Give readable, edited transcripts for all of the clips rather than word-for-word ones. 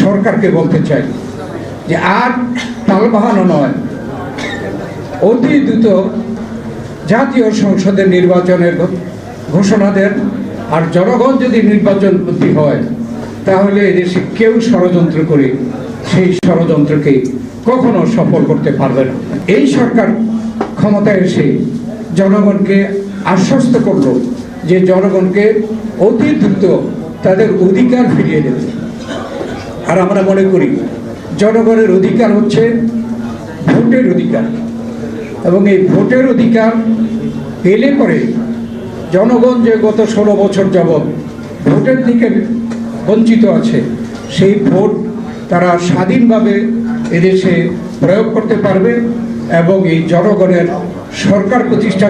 সরকারকে বলতে চাই যে আর টালবাহানো নয়, অতি দ্রুত জাতীয় সংসদের নির্বাচনের ঘোষণা দেন। আর জনগণ যদি নির্বাচন বুদ্ধি হয় তাহলে এদেশে কেউ ষড়যন্ত্র করে সেই ষড়যন্ত্রকে কখনো সফল করতে পারবে না। এই সরকার ক্ষমতায় এসে জনগণকে আশ্বস্ত করলো যে জনগণকে অতি দ্রুত তাদের অধিকার ফিরিয়ে দেবে। আর আমরা মনে করি জনগণের অধিকার হচ্ছে ভোটের অধিকার, এবং এই ভোটের অধিকার পেলে পরে জনগণ যে গত 16 বছর যাবৎ ভোটের দিকে বঞ্চিত আছে, সেই ভোট তারা স্বাধীনভাবে এদেশে প্রয়োগ করতে পারবে এবং এই জনগণের সরকার প্রতিষ্ঠা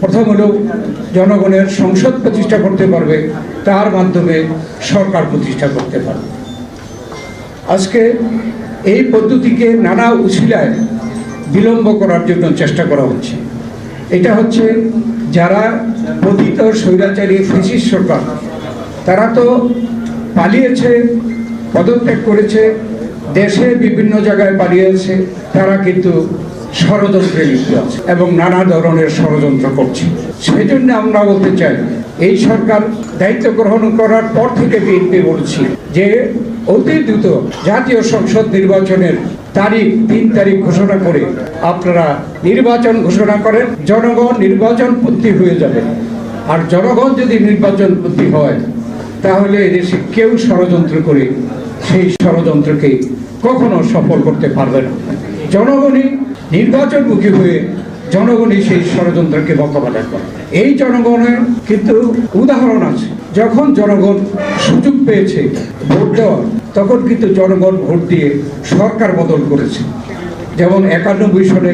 প্রথম হলেও জনগণের সংসদ প্রতিষ্ঠা করতে পারবে, তার মাধ্যমে সরকার প্রতিষ্ঠা করতে পারবে। আজকে এই পদ্ধতিকে নানা উছিলায় বিলম্ব করার জন্য চেষ্টা করা হচ্ছে। এটা হচ্ছে যারা পতিত স্বৈরাচারী ফ্যাসিস্ট সরকার, তারা তো পালিয়েছে, পদত্যাগ করেছে, দেশে বিভিন্ন জায়গায় পালিয়েছে, তারা কিন্তু ষড়যন্ত্রে লিপ্ত আছে এবং নানা ধরনের ষড়যন্ত্র করছে। সেই জন্য আমরা বলতে চাই, এই সরকার দায়িত্ব গ্রহণ করার পর থেকে বিএনপি বলছি যে অতি দ্রুত জাতীয় সংসদ নির্বাচনের তারিখ 3 তারিখ ঘোষণা করে আপনারা নির্বাচন ঘোষণা করেন। জনগণ নির্বাচন পন্থী হয়ে যাবে। আর জনগণ যদি নির্বাচন পন্থী হয় তাহলে এদেশে কেউ ষড়যন্ত্র করে সেই ষড়যন্ত্রকে কখনো সফল করতে পারবে না। জনগণই নির্বাচনমুখী হয়ে জনগণই সেই ষড়যন্ত্রকে মোকাবেলা করে। এই জনগণের কিন্তু উদাহরণ আছে। যখন জনগণ সুযোগ পেয়েছে ভোট দেওয়ার, তখন কিন্তু জনগণ ভোট দিয়ে সরকার বদল করেছে। যেমন 91 সালে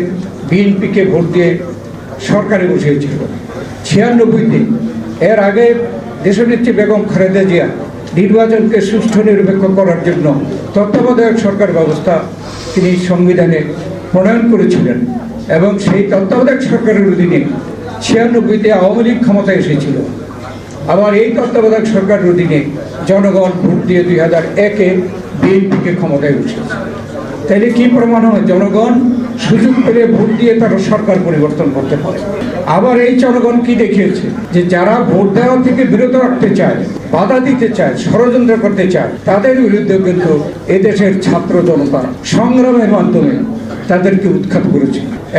বিএনপিকে ভোট দিয়ে সরকারে বসিয়েছিল। 96-তে এর আগে দেশনেত্রী বেগম খালেদা জিয়া নির্বাচনকে সুষ্ঠু নিরপেক্ষ করার জন্য তত্ত্বাবধায়ক সরকার ব্যবস্থা তিনি সংবিধানে প্রণয়ন করেছিলেন, এবং সেই তত্ত্বাবধায়ক সরকারের অধীনে 96-তে আওয়ামী লীগ ক্ষমতায় এসেছিল। আবার এই তত্ত্বাবধায়ক সরকারের অধীনে জনগণ ভোট দিয়ে 2001-এ বিএনপিকে ক্ষমতায় বসিয়েছে। তাইলে কি প্রমাণ হয়? জনগণ সুযোগ পেলে ভোট দিয়ে তারা সরকার পরিবর্তন করতে পারে। আবার এই জনগণ কি দেখিয়েছে যে যারা ভোট দেওয়া থেকে বিরত রাখতে চায়, বাধা দিতে চায়, ষড়যন্ত্র করতে চায়, তাদের বিরুদ্ধে কিন্তু এদেশের ছাত্র জনতা সংগ্রামের মাধ্যমে তাদেরকে উৎখাত করেছে।